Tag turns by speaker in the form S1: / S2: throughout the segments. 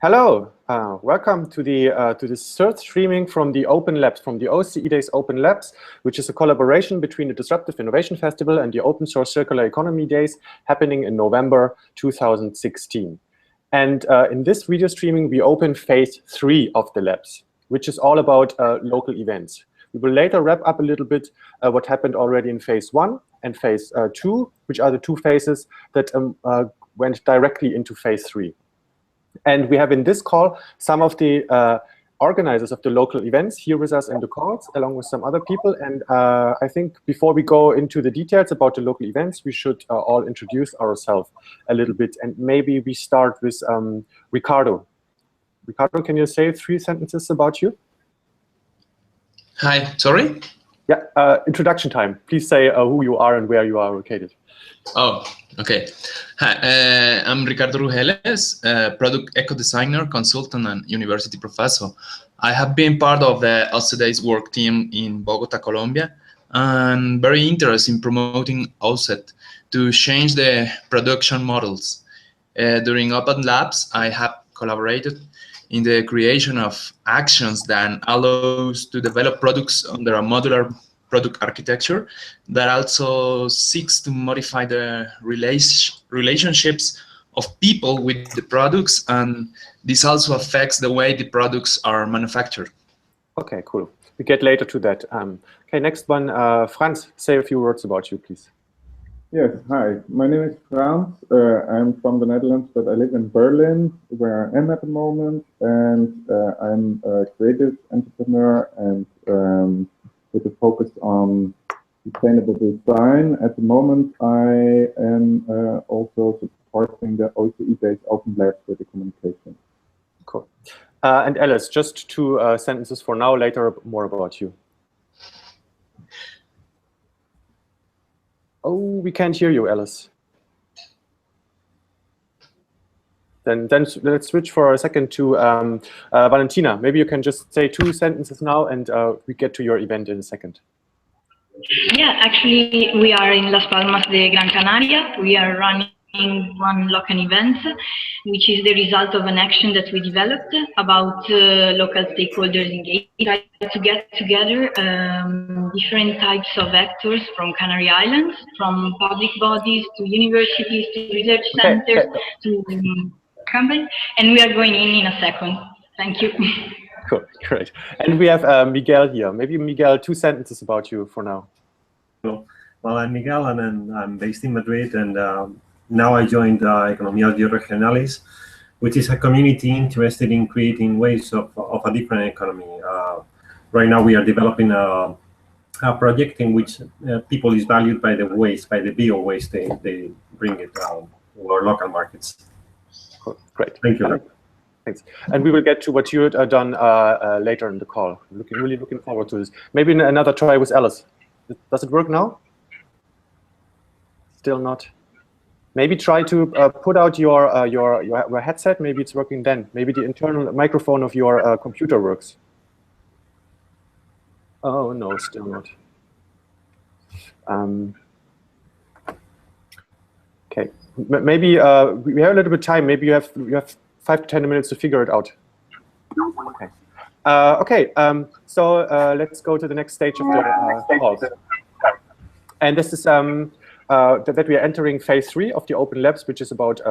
S1: Hello, welcome to this third streaming from the Open Labs, from the OSCEdays Open Labs, which is a collaboration between the Disruptive Innovation Festival and the Open Source Circular Economy Days happening in November 2016. And in this video streaming, we open phase 3 of the labs, which is all about local events. We will later wrap up a little bit what happened already in phase 1 and phase 2, which are the two phases that went directly into phase 3. And we have in this call some of the organizers of the local events here with us in the calls, along with some other people. And I think before we go into the details about the local events, we should all introduce ourselves a little bit. And maybe we start with Ricardo. Ricardo, can you say 3 sentences about you?
S2: Hi, sorry?
S1: Yeah, introduction time. Please say who you are and where you are located.
S2: Oh, okay. Hi, I'm Ricardo Rugeles, product eco-designer, consultant, and university professor. I have been part of the OSCEdays work team in Bogota, Colombia, and very interested in promoting OSCEd to change the production models. During Open Labs, I have collaborated in the creation of actions that allows to develop products under a modular product architecture that also seeks to modify the relationships of people with the products, and this also affects the way the products are manufactured.
S1: Okay, cool. We get later to that. Okay, next one, Franz, say a few words about you, please.
S3: Yes, hi, my name is Frans. I'm from the Netherlands, but I live in Berlin, where I am at the moment, and I'm a creative entrepreneur and with a focus on sustainable design. At the moment, I am also supporting the OSCEdays Open Labs with the communication.
S1: Cool. And Alice, just 2 sentences for now, later more about you. Oh, we can't hear you, Alice. Then let's switch for a second to Valentina. Maybe you can just say 2 sentences now, and we get to your event in a second.
S4: Yeah, actually, we are in Las Palmas de Gran Canaria. We are running one local event, which is the result of an action that we developed about local stakeholders engagement, to get together different types of actors from Canary Islands, from public bodies to universities to research centers to companies, and we are going in a second. Thank you.
S1: Cool, great. And we have Miguel here. Maybe Miguel, 2 sentences about you for now.
S5: Well, I'm Miguel, and I'm based in Madrid, and now I joined Economía Regionales, which is a community interested in creating ways of a different economy. Right now we are developing a project in which people is valued by the waste, by the bio waste they bring it to our local markets.
S1: Cool. Great.
S5: Thank you.
S1: Thanks. And we will get to what you had done later in the call. Really looking forward to this. Maybe another try with Alice. Does it work now? Still not. Maybe try to put out your headset. Maybe it's working then. Maybe the internal microphone of your computer works. Oh no, still not. Okay. Maybe we have a little bit of time. Maybe you have 5 to 10 minutes to figure it out. Okay. So let's go to the next stage of the call. And this is that we are entering phase 3 of the Open Labs, which is about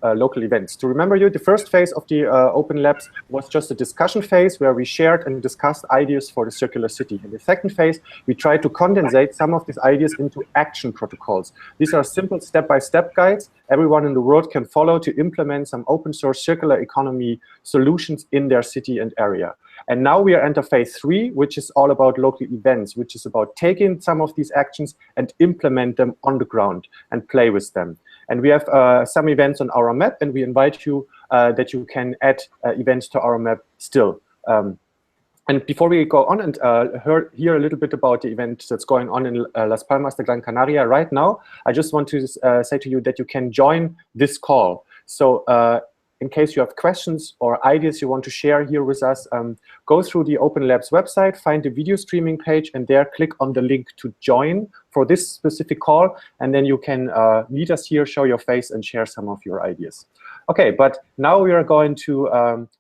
S1: local events. To remember you, the first phase of the Open Labs was just a discussion phase where we shared and discussed ideas for the circular city. In the second phase, we tried to condensate some of these ideas into action protocols. These are simple step-by-step guides everyone in the world can follow to implement some open source circular economy solutions in their city and area. And now we are enter phase 3, which is all about local events, which is about taking some of these actions and implement them on the ground and play with them. And we have some events on our map, and we invite you that you can add events to our map still. And before we go on and hear a little bit about the event that's going on in Las Palmas de Gran Canaria right now, I just want to say to you that you can join this call. So in case you have questions or ideas you want to share here with us, go through the Open Labs website, find the video streaming page, and there click on the link to join for this specific call, and then you can meet us here, show your face, and share some of your ideas. Okay, but now we are going to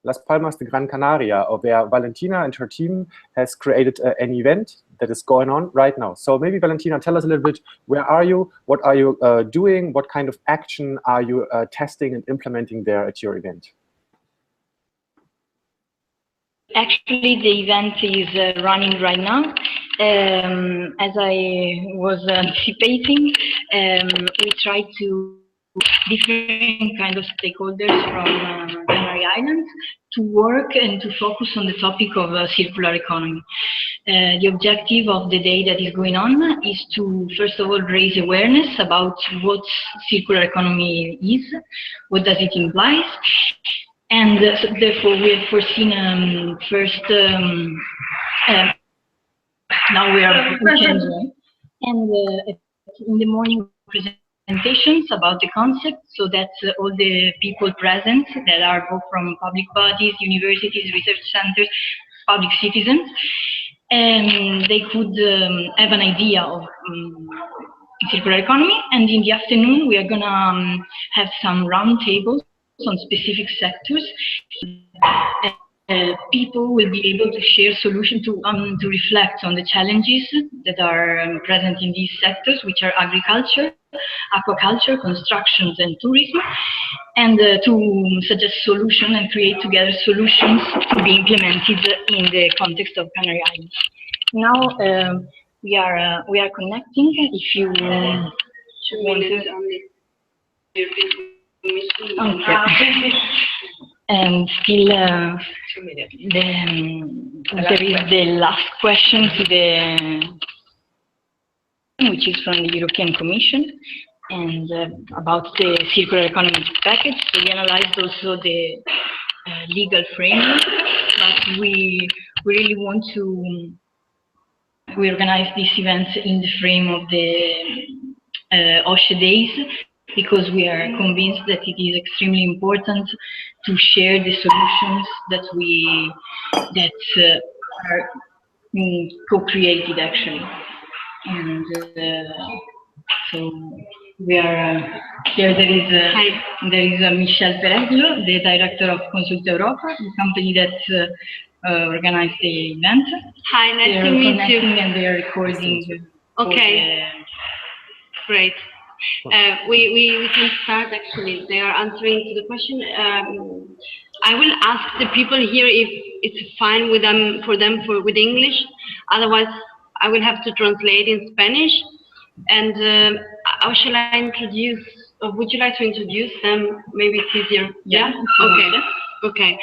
S1: Las Palmas de Gran Canaria, where Valentina and her team has created an event that is going on right now. So maybe Valentina, tell us a little bit, where are you? What are you doing? What kind of action are you testing and implementing there at your event?
S4: Actually, the event is running right now. As I was anticipating, we try to different kind of stakeholders from Canary Islands to work and to focus on the topic of circular economy. The objective of the day that is going on is to, first of all, raise awareness about what circular economy is, what does it imply, and so therefore we have foreseen first, now we can join, and in the morning presentations about the concept, so that all the people present that are both from public bodies, universities, research centers, public citizens, and they could have an idea of circular economy. And in the afternoon, we are gonna have some round tables on specific sectors. People will be able to share solutions to reflect on the challenges that are present in these sectors, which are agriculture, aquaculture, constructions, and tourism, and to suggest solutions and create together solutions to be implemented in the context of Canary Islands. Now we are connecting. If you want to. Okay. And still, there is the last question to which is from the European Commission, and about the circular economy package. So we analyzed also the legal framework, but we really want to organize this event in the frame of the OSCEdays, because we are convinced that it is extremely important to share the solutions that are co-created actually. And so we are here. There is Michel Pereglo, the director of Consult Europa, the company that organized the event.
S6: Hi, nice to meet you.
S4: And they are recording.
S6: Okay, great. We can start actually. They are answering to the question. I will ask the people here if it's fine with them with English. Otherwise, I will have to translate in Spanish. And how shall I introduce? Would you like to introduce them? Maybe it's easier.
S4: Yeah.
S6: Okay. Okay.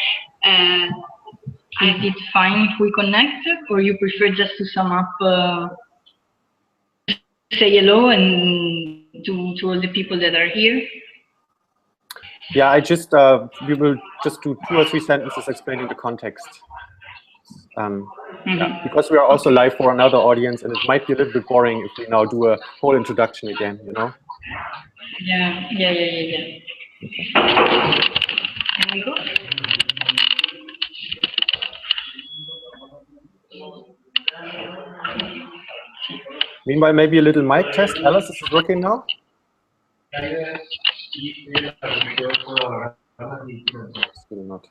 S4: Is it fine if we connect, or you prefer just to sum up? Say hello and to all the people that are here.
S1: Yeah, we will just do 2 or 3 sentences explaining the context. Yeah, because we are also live for another audience, and it might be a little bit boring if we now do a whole introduction again, you know?
S4: Yeah.
S1: Okay.
S4: Can we go?
S1: Meanwhile, maybe a little mic test. Alice, is it working now? Still not.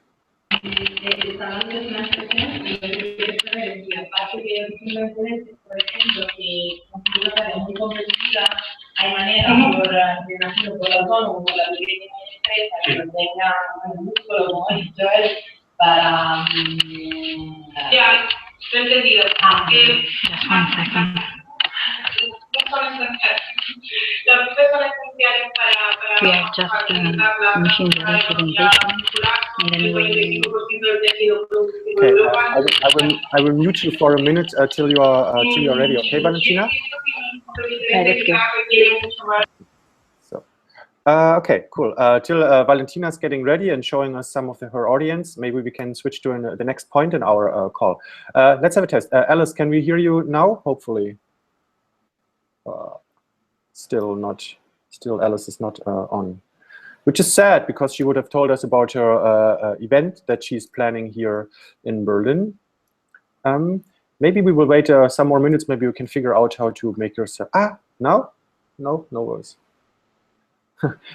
S6: Ya, entendido.
S4: Just 1 second.
S6: Las personas esenciales para
S4: We are just finishing the presentation, and then we.
S1: Okay, I will mute you for a minute till you are ready. Okay, Valentina?
S4: Let's go.
S1: So, okay, cool. Till Valentina's getting ready and showing us some of her audience, maybe we can switch to the next point in our call. Let's have a test. Alice, can we hear you now? Hopefully. Still Alice is not on, which is sad, because she would have told us about her event that she's planning here in Berlin. Maybe we will wait some more minutes. Maybe we can figure out how to make yourself. No worries.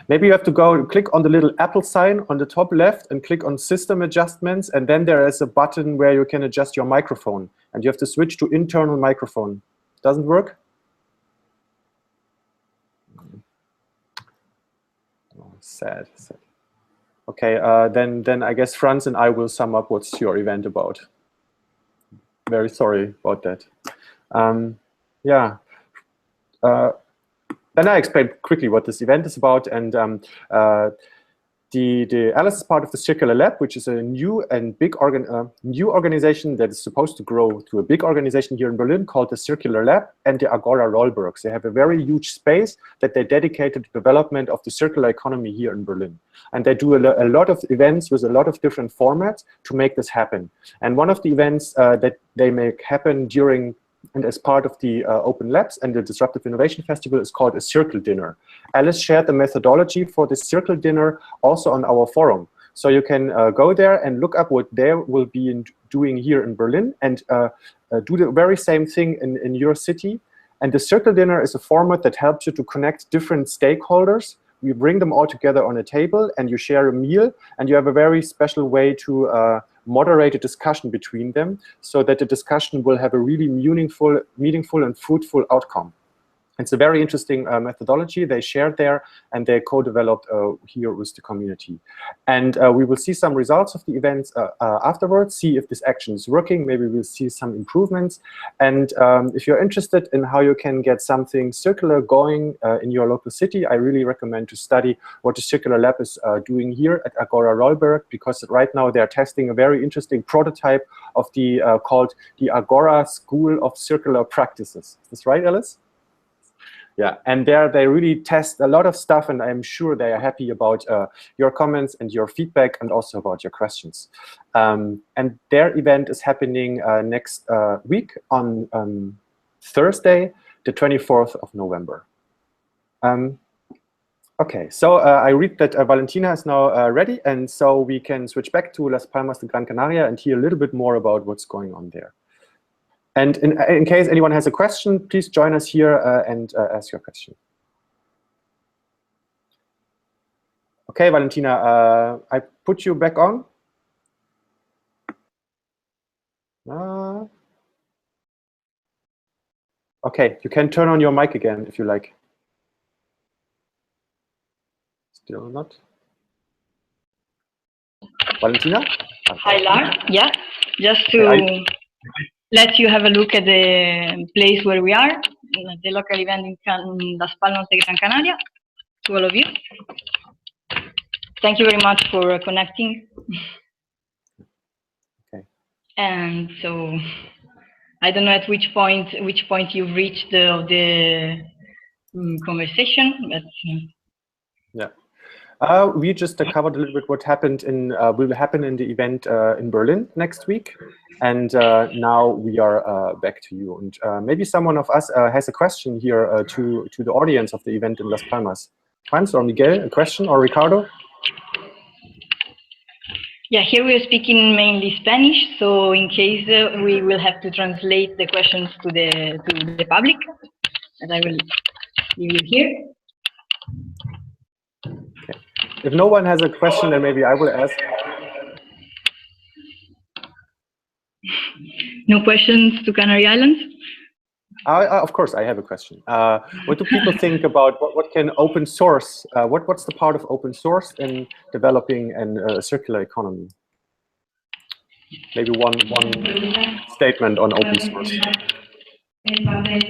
S1: maybe you have to go click on the little Apple sign on the top left and click on System Adjustments, and then there is a button where you can adjust your microphone, and you have to switch to internal microphone. Doesn't work? Oh, sad. Okay, then I guess Franz and I will sum up what's your event about. Very sorry about that. Yeah. Then I explain quickly what this event is about, and the Alice is part of the Circular Lab, which is a new and big organization that is supposed to grow to a big organization here in Berlin called the Circular Lab and the Agora Rollbergs. They have a very huge space that they dedicate to the development of the circular economy here in Berlin. And they do a lot of events with a lot of different formats to make this happen. And one of the events that they make happen during and as part of the Open Labs and the Disruptive Innovation Festival is called a Circle Dinner. Alice shared the methodology for this Circle Dinner also on our forum. So you can go there and look up what they will be doing here in Berlin and do the very same thing in your city. And the Circle Dinner is a format that helps you to connect different stakeholders. You bring them all together on a table and you share a meal, and you have a very special way to moderate a discussion between them so that the discussion will have a really meaningful and fruitful outcome. It's a very interesting methodology they shared there, and they co-developed here with the community. And we will see some results of the events afterwards, see if this action is working. Maybe we'll see some improvements. And if you're interested in how you can get something circular going in your local city, I really recommend to study what the Circular Lab is doing here at Agora Rollberg, because right now they're testing a very interesting prototype of the called the Agora School of Circular Practices. Is this right, Alice? Yeah, and there they really test a lot of stuff, and I'm sure they are happy about your comments and your feedback, and also about your questions. And their event is happening next week on Thursday, the 24th of November. Okay, so I read that Valentina is now ready, and so we can switch back to Las Palmas de Gran Canaria and hear a little bit more about what's going on there. And in case anyone has a question, please join us here and ask your question. Okay, Valentina, I put you back on. Okay, you can turn on your mic again if you like. Still not. Valentina?
S4: Hi, Lars. Yeah, just to let you have a look at the place where we are, the local event in Las Palmas de Gran Canaria, to all of you. Thank you very much for connecting.
S1: Okay.
S4: And so, I don't know at which point you've reached the conversation, but
S1: yeah. We just covered a little bit what happened will happen in the event in Berlin next week, and now we are back to you. And maybe someone of us has a question here to the audience of the event in Las Palmas. Franz or Miguel, a question, or Ricardo?
S4: Yeah, here we are speaking mainly Spanish, so in case we will have to translate the questions to the public, and I will leave you here.
S1: Okay. If no one has a question, then maybe I will ask.
S4: No questions to Canary Islands?
S1: Of course, I have a question. What do people think about what can open source? What's the part of open source in developing a circular economy? Maybe one statement on open source.
S7: El papel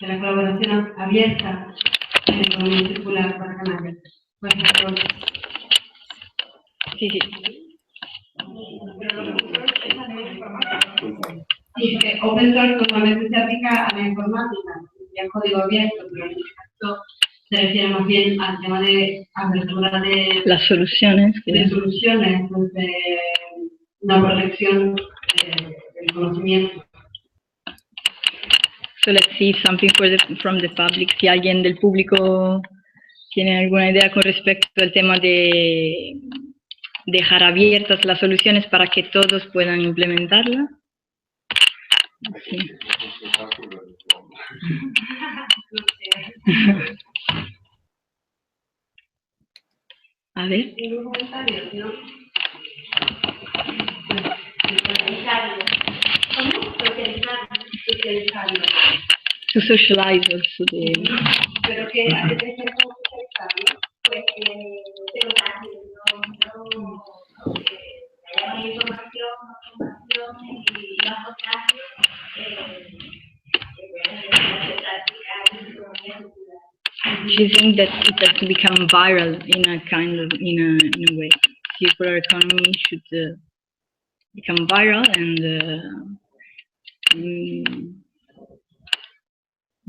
S7: de la colaboración abierta en la economía circular para Canarias.
S4: Sí, sí.
S7: Sí, open source normalmente se aplica a la informática, y al código abierto, pero en este caso se refiere más bien al tema de apertura de
S4: las soluciones,
S7: de soluciones, de una protección del conocimiento.
S4: So let's see if something from the public. Si alguien del público tiene alguna idea con respecto al tema de dejar abiertas las soluciones para que todos puedan implementarlas. Sí. A ver. To socialize also
S7: Pero que a qué te refieres con socializarlo, pues que haya más información y más contacto,
S4: Do you think that it has to become viral in a kind of in a way? Circular economy should become viral and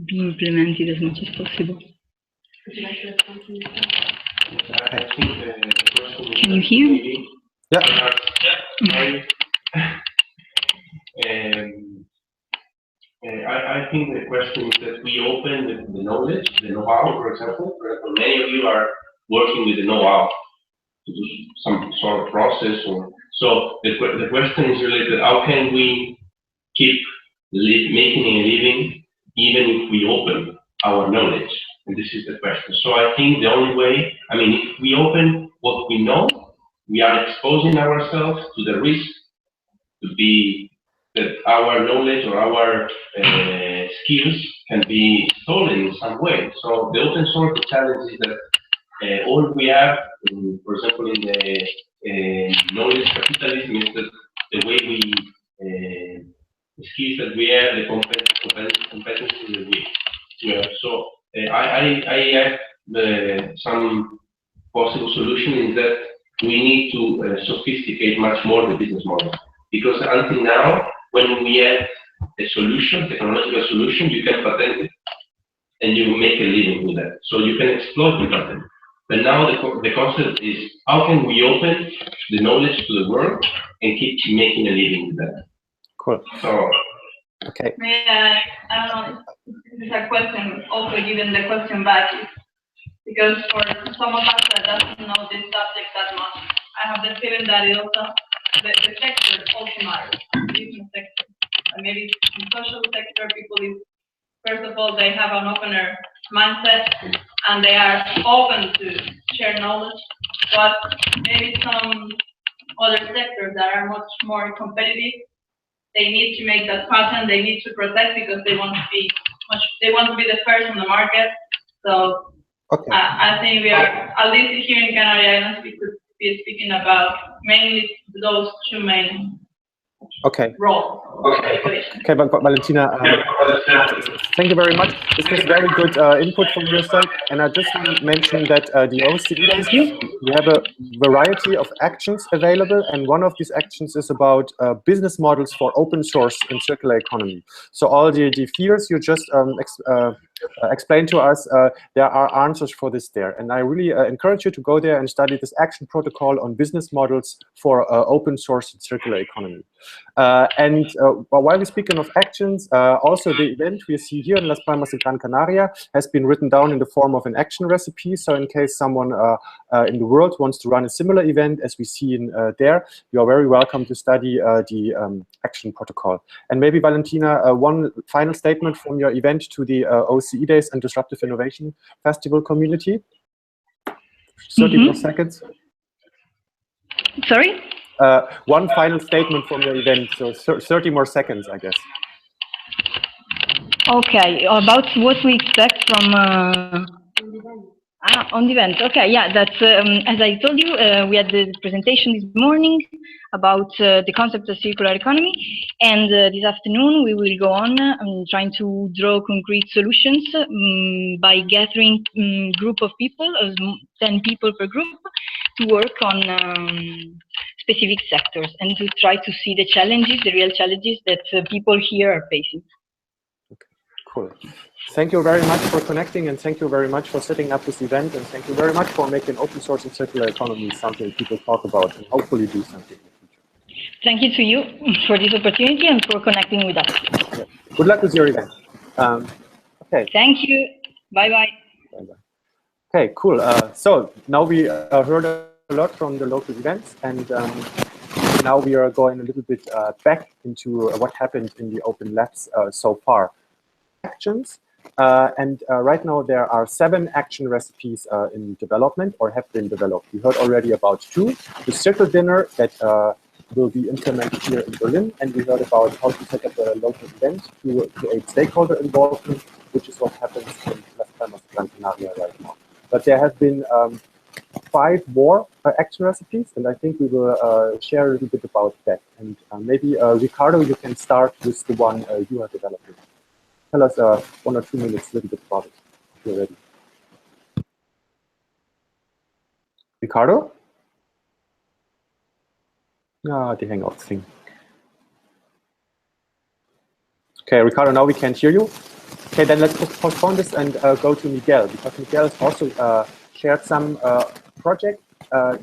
S4: be implemented as much as possible. Can you hear me?
S1: Yeah.
S8: I think the question is that we open the knowledge, the know-how, for example. Many of you are working with the know-how to do some sort of process. So the question is related, how can we keep making a living even if we open our knowledge? And this is the question. So I think the only way, I mean, if we open what we know, we are exposing ourselves to the risk to be that our knowledge or our skills can be stolen in some way. So the open source challenge is that all we have, for example, in the knowledge capitalism, is that the way we, the skills that we have, the competencies that we have. So I have some possible solution is that we need to sophisticate much more the business model. Because until now, when we had a solution, technological solution, you can patent it and you make a living with that. So you can exploit the patent. But now the concept is how can we open the knowledge to the world and keep making a living with that?
S1: Cool.
S8: So,
S1: okay.
S9: I don't know, this is a question also given the question back, because for some of us that doesn't know this subject that much, I have the feeling that it also, the sector also matters, the business sector. And maybe in social sector, people is, first of all, they have an opener mindset and they are open to share knowledge, but maybe some other sectors that are much more competitive, they need to make that pattern, they need to protect because they want to be the first on the market. So
S1: okay.
S9: I think we are, at least here in Canary Islands, we could be speaking about mainly those two main roles.
S1: Okay, but Valentina, thank you very much. This was very good input from your side. And I just want to mention that the OSCEdays, we have a variety of actions available. And one of these actions is about business models for open source and circular economy. So all the fears you just explained to us, there are answers for this there. And I really encourage you to go there and study this action protocol on business models for open source and circular economy. And while we're speaking of actions, also the event we see here in Las Palmas de Gran Canaria has been written down in the form of an action recipe. So in case someone in the world wants to run a similar event as we see in there, you are very welcome to study the action protocol. And maybe Valentina, one final statement from your event to the OSCEdays and Disruptive Innovation Festival community. 30 more seconds.
S4: Sorry?
S1: One final statement from your event, so 30 more seconds, I guess.
S4: Okay, about what we expect from on the event. Okay, yeah, that's as I told you, we had the presentation this morning about the concept of circular economy, and this afternoon we will go on trying to draw concrete solutions by gathering group of people, 10 people per group, to work on specific sectors and to try to see the challenges, the real challenges that people here are facing.
S1: Okay, cool. Thank you very much for connecting, and thank you very much for setting up this event, and thank you very much for making open source and circular economy something people talk about and hopefully do something in the future.
S4: Thank you to you for this opportunity and for connecting with us.
S1: Yeah. Good luck with your event. Okay.
S4: Thank you. Bye-bye.
S1: Bye-bye. Okay, cool. So now we heard a lot from the local events, and now we are going a little bit back into what happened in the Open Labs so far. Actions. And right now there are 7 action recipes in development or have been developed. We heard already about 2. The circle dinner that will be implemented here in Berlin, and we heard about how to set up a local event to create stakeholder involvement, which is what happens in Las Palmas de Gran Canaria right now. But there have been 5 more action recipes, and I think we will share a little bit about that. And maybe Ricardo, you can start with the one you are developing. Tell us 1 or 2 minutes, a little bit about it, if you're ready. Ricardo? Ah, the Hangout thing. Okay, Ricardo, now we can't hear you. Okay, then let's postpone this and go to Miguel, because Miguel has also shared some project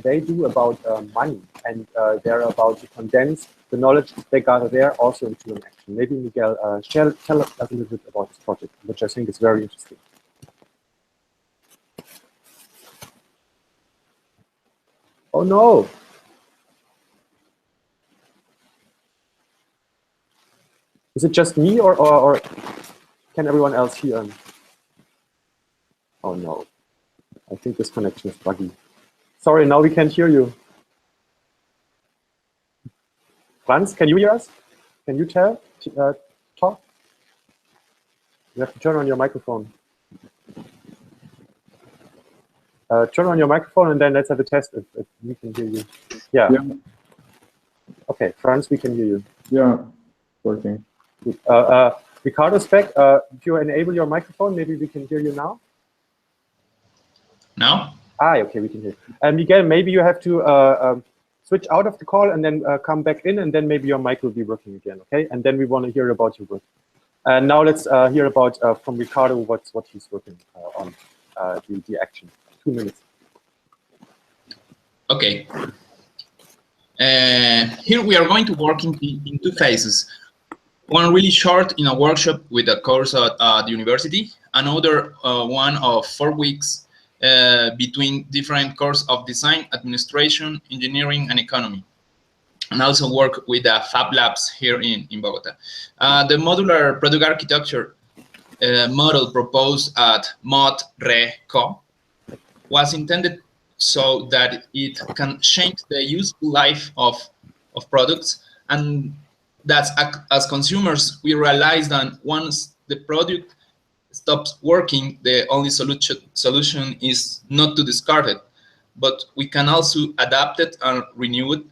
S1: they do about money, and they're about to condense the knowledge they gather there also into an action. Maybe Miguel, tell us a little bit about this project, which I think is very interesting. Oh no! Is it just me, or can everyone else hear? Oh no! I think this connection is buggy. Sorry, now we can't hear you. Franz, can you hear us? Can you talk? You have to turn on your microphone. Turn on your microphone and then let's have a test if we can hear you. Yeah. Okay, Franz, we can hear you.
S3: Yeah, working.
S1: Good. Ricardo's back. If you enable your microphone, maybe we can hear you now.
S2: Now?
S1: Ah, okay, we can hear you. Miguel, maybe you have to switch out of the call and then come back in, and then maybe your mic will be working again, okay? And then we want to hear about your work. And now let's hear about from Ricardo what he's working on, the action. 2 minutes.
S2: Okay. Here we are going to work in 2 phases. One really short in a workshop with a course at the university, another one of 4 weeks between different courses of design, administration, engineering, and economy. And also work with the Fab Labs here in Bogota. The modular product architecture model proposed at MOD-RE-CO was intended so that it can change the useful life of products, and that as consumers we realize that once the product stops working, the only solution is not to discard it, but we can also adapt it and renew it,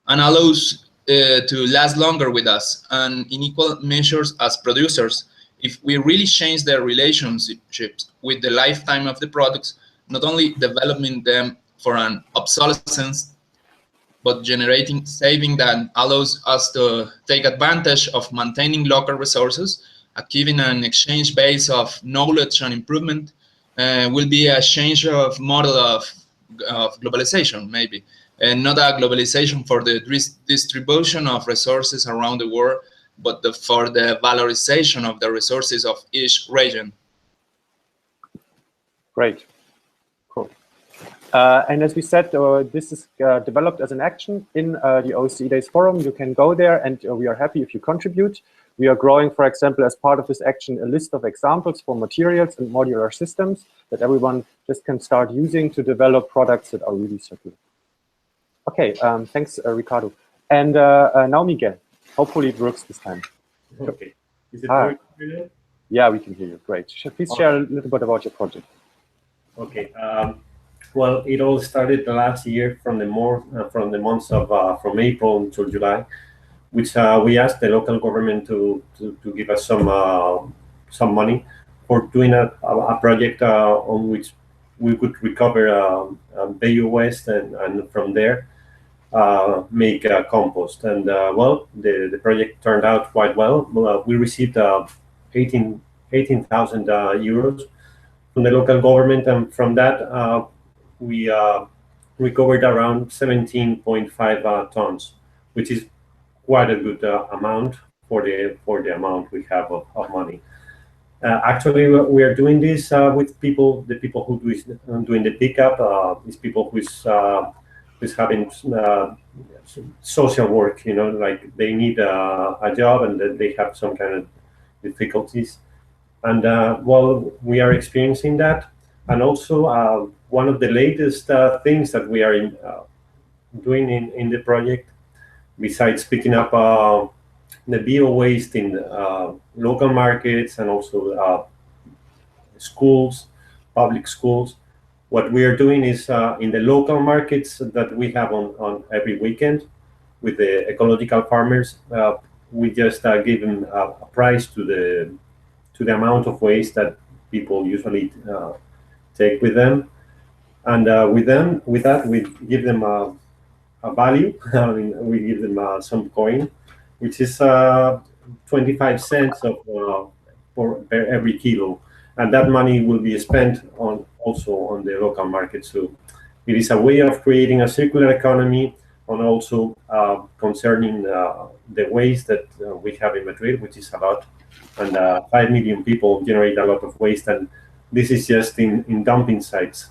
S2: and allows to last longer with us, and in equal measures as producers. If we really change the relationships with the lifetime of the products, not only developing them for an obsolescence, but generating saving that allows us to take advantage of maintaining local resources, achieving an exchange base of knowledge and improvement, will be a change of model of globalization, maybe, and not a globalization for the distribution of resources around the world, but for the valorization of the resources of each region.
S1: Great. Cool. And as we said, this is developed as an action in the OSCEdays forum. You can go there, and we are happy if you contribute. We are growing, for example, as part of this action, a list of examples for materials and modular systems that everyone just can start using to develop products that are really circular. Okay, thanks, Ricardo. And now, Miguel. Hopefully it works this time.
S5: Okay. Is it working for you?
S1: Yeah, we can hear you. Great. Please share a little bit about your project.
S5: Okay. Well, it all started last year from the months of from April until July, which we asked the local government to give us some money for doing a project on which we could recover bio waste and from there make compost. And well, the project turned out quite well. We received 18,000 euros from the local government, and from that we recovered around 17.5 tons, which is quite a good amount for the amount we have of money. Actually, we are doing this with the people who doing the pickup. Is people who's having social work, like they need a job and they have some kind of difficulties. And well, we are experiencing that. And also one of the latest things that we are doing in the project, besides picking up the bio-waste in local markets and also schools, public schools, what we are doing is in the local markets that we have on every weekend with the ecological farmers, we just give them a price to the amount of waste that people usually take with them, and with that we give them a value. I mean, we give them some coin, which is 25 cents for every kilo, and that money will be spent on also on the local market. So it is a way of creating a circular economy, and also concerning the waste that we have in Madrid, which is a lot, and 5 million people generate a lot of waste, and this is just in dumping sites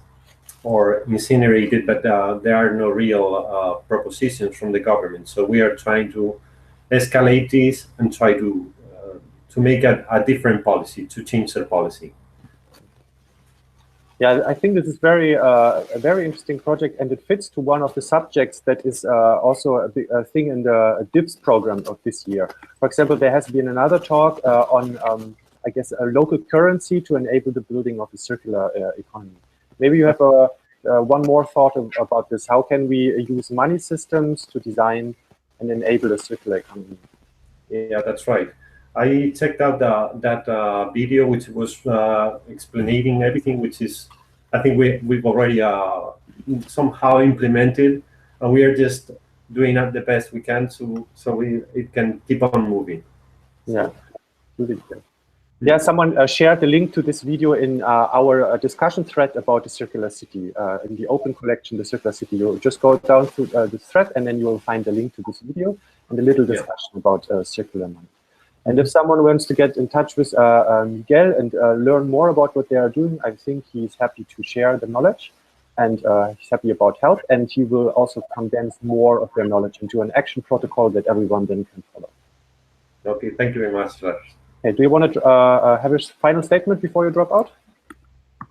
S5: or incinerated, but there are no real propositions from the government. So we are trying to escalate this and try to make a different policy, to change the policy.
S1: Yeah, I think this is a very interesting project, and it fits to one of the subjects that is also a thing in the DIPS program of this year. For example, there has been another talk on, I guess, a local currency to enable the building of a circular economy. Maybe you have one more thought about this. How can we use money systems to design and enable a circular economy?
S5: Yeah, that's right. I checked out that video, which was explaining everything, which is, I think we've already somehow implemented, and we are just doing the best we can so it can keep on moving.
S1: Yeah, really good. Yeah, someone shared the link to this video in our discussion thread about the circular city. In the open collection, the circular city, you just go down to this thread, and then you will find the link to this video and a little discussion about circular money. And if someone wants to get in touch with Miguel and learn more about what they are doing, I think he's happy to share the knowledge, and he's happy about help, and he will also condense more of their knowledge into an action protocol that everyone then can follow.
S5: Okay, thank you very much, Josh.
S1: Okay, do you want to have a final statement before you drop out?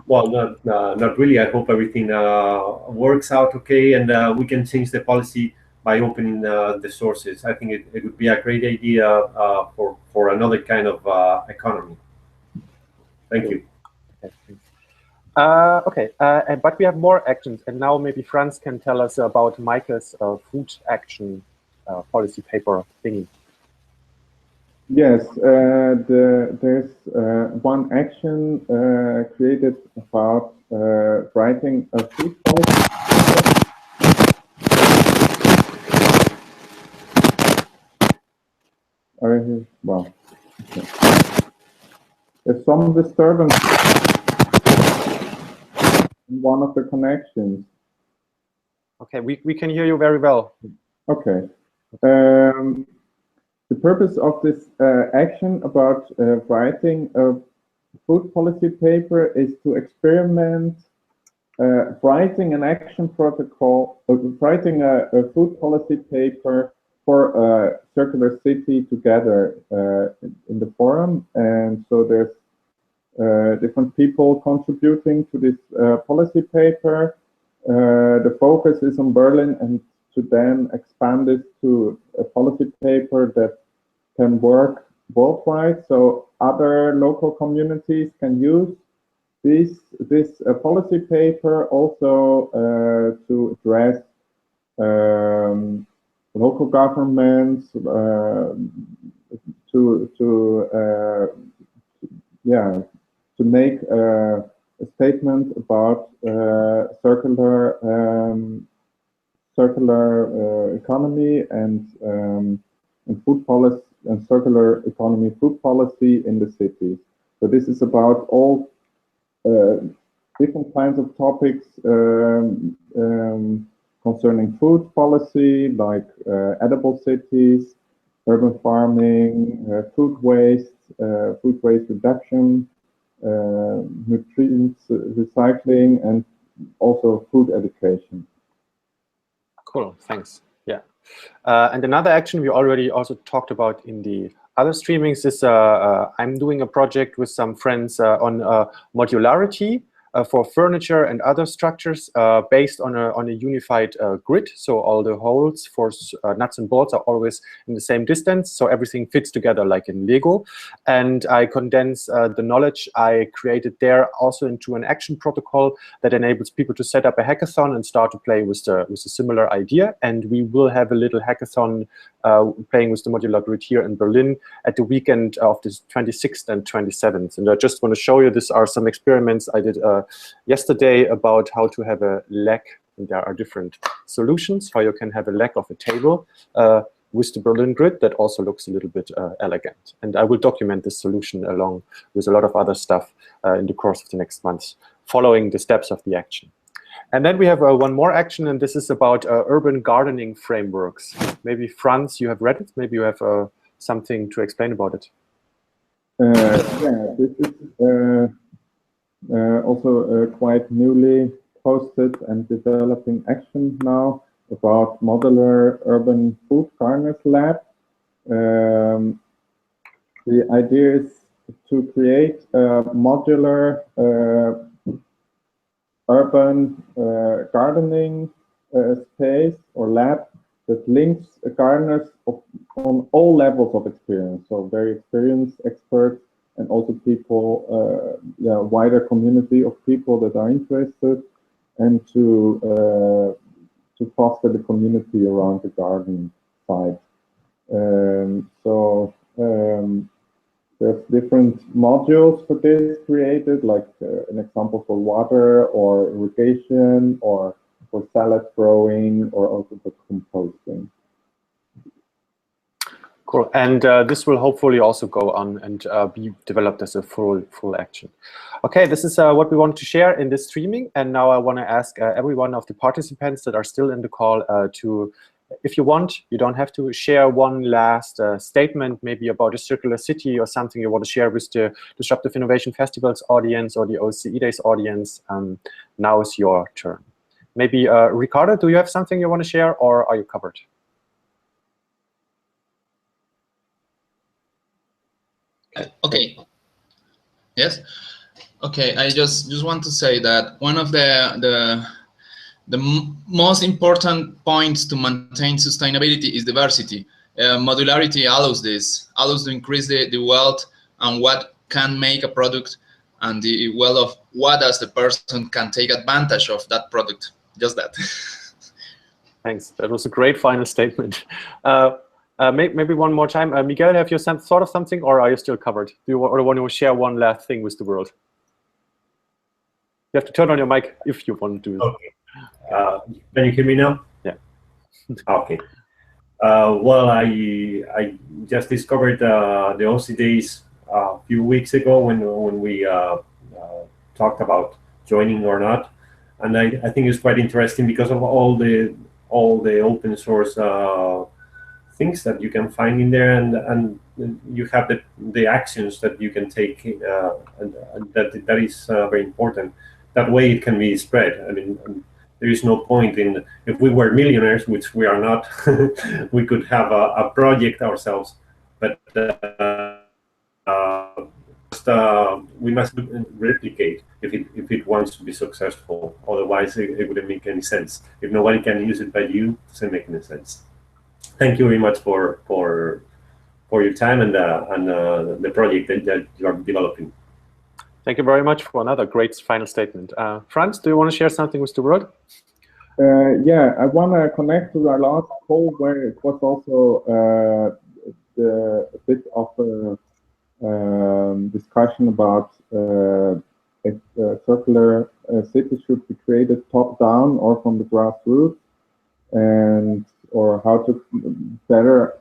S5: Well, not really. I hope everything works out okay, and we can change the policy by opening the sources. I think it would be a great idea for another kind of economy. Thank you.
S1: Okay, but we have more actions, and now maybe Franz can tell us about Michael's food action policy paper thingy.
S3: Yes, there's one action created about writing a food policy. Well, okay. There's some disturbance in one of the connections.
S1: Okay, we can hear you very well.
S3: Okay. The purpose of this action about writing a food policy paper is to experiment writing an action protocol, writing a food policy paper for a circular city together in the forum. And so there's different people contributing to this policy paper. The focus is on Berlin, and to then expand it to a policy paper that can work worldwide, so other local communities can use this policy paper also to address local governments, to make a statement about circular economy and food policy and circular economy food policy in the cities. So this is about all different kinds of topics concerning food policy, like edible cities, urban farming, food waste reduction, nutrients recycling, and also food education.
S1: Cool, thanks. Yeah. And another action we already also talked about in the other streamings is I'm doing a project with some friends on modularity for furniture and other structures based on a unified grid. So all the holes for nuts and bolts are always in the same distance, so everything fits together like in Lego. And I condense the knowledge I created there also into an action protocol that enables people to set up a hackathon and start to play with a similar idea. And we will have a little hackathon playing with the modular grid here in Berlin at the weekend of the 26th and 27th. And I just want to show you, these are some experiments I did yesterday about how to have a leg. And there are different solutions how you can have a leg of a table with the Berlin grid that also looks a little bit elegant. And I will document this solution along with a lot of other stuff in the course of the next months, following the steps of the action. And then we have one more action, and this is about urban gardening frameworks. Maybe Franz, you have read it. Maybe you have something to explain about it.
S3: Yeah, this is also quite newly posted and developing action now about modular urban food gardeners lab. The idea is to create a modular urban gardening space or lab that links gardeners on all levels of experience, so very experienced experts and also people, a wider community of people that are interested, and to foster the community around the garden site. There's different modules for this created, like an example for water or irrigation or for salad growing or also for composting.
S1: Cool. And this will hopefully also go on and be developed as a full action. Okay, this is what we want to share in this streaming. And now I want to ask every one of the participants that are still in the call to, if you want, you don't have to share one last statement, maybe about a circular city or something you want to share with the Disruptive Innovation Festivals audience or the OSCEdays audience. Now is your turn. Maybe Ricardo, do you have something you want to share, or are you covered?
S2: Okay. Yes. Okay. I just want to say that one of the most important points to maintain sustainability is diversity. Modularity allows to increase the wealth and what can make a product, and the wealth of what as the person can take advantage of that product. Just that. Thanks.
S1: That was a great final statement. Maybe one more time. Miguel, have you thought of something, or are you still covered? Do you want to share one last thing with the world? You have to turn on your mic if you want to do it.
S5: Okay. Can you hear me now?
S1: Yeah.
S5: Okay. Well, I just discovered the OSCEdays a few weeks ago when we talked about joining or not, and I think it's quite interesting because of all the open source things that you can find in there, and you have the actions that you can take, and that is very important. That way it can be spread. I mean, there is no point in, if we were millionaires, which we are not, we could have a project ourselves, but we must replicate if it wants to be successful. Otherwise, it wouldn't make any sense. If nobody can use it but you, it doesn't make any sense. Thank you very much for your time and the project that you are developing.
S1: Thank you very much for another great final statement. Franz, do you want to share something with the world?
S3: Yeah, I want to connect to our last call where it was also a bit of a discussion about if a circular city should be created top-down or from the grassroots, and or how to better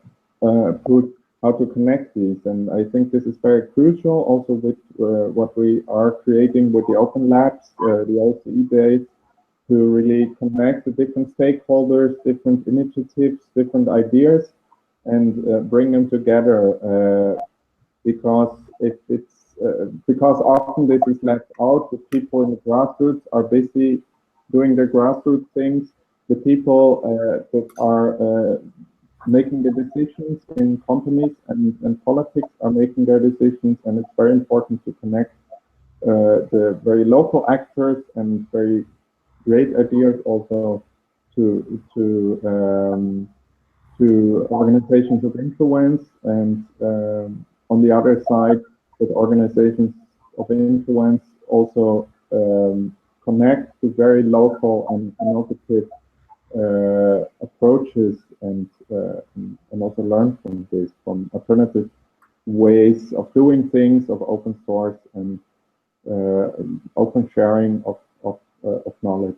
S3: how to connect these. And I think this is very crucial also with what we are creating with the Open Labs, the OSCEdays, to really connect the different stakeholders, different initiatives, different ideas, and bring them together. Because because often this is left out, the people in the grassroots are busy doing their grassroots things. The people that are making the decisions in companies and politics are making their decisions, and it's very important to connect the very local actors and very great ideas also to organizations of influence, and on the other side, that organizations of influence also connect to very local and innovative approaches, and also learn from this, from alternative ways of doing things, of open source and open sharing of knowledge.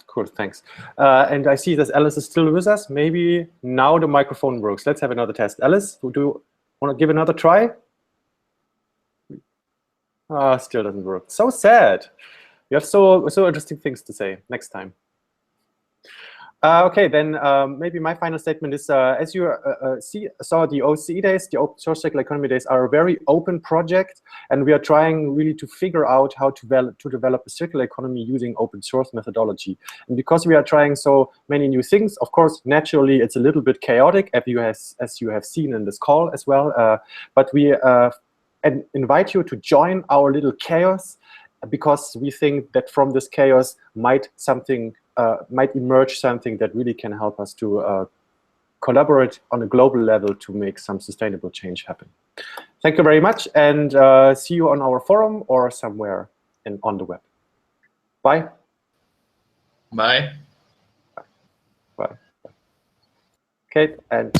S1: Cool, thanks. And I see that Alice is still with us. Maybe now the microphone works. Let's have another test. Alice, do you want to give another try? Still doesn't work. So sad. You have so interesting things to say. Next time. Okay, then maybe my final statement is, as you saw, the OSCEdays, the Open Source Circular Economy Days, are a very open project, and we are trying really to figure out how to develop a circular economy using open source methodology. And because we are trying so many new things, of course, naturally, it's a little bit chaotic, as you have seen in this call as well. But we invite you to join our little chaos, because we think that from this chaos might emerge something that really can help us to collaborate on a global level to make some sustainable change happen. Thank you very much, and see you on our forum or somewhere on the web. Bye.
S2: Bye.
S1: Bye. Okay, and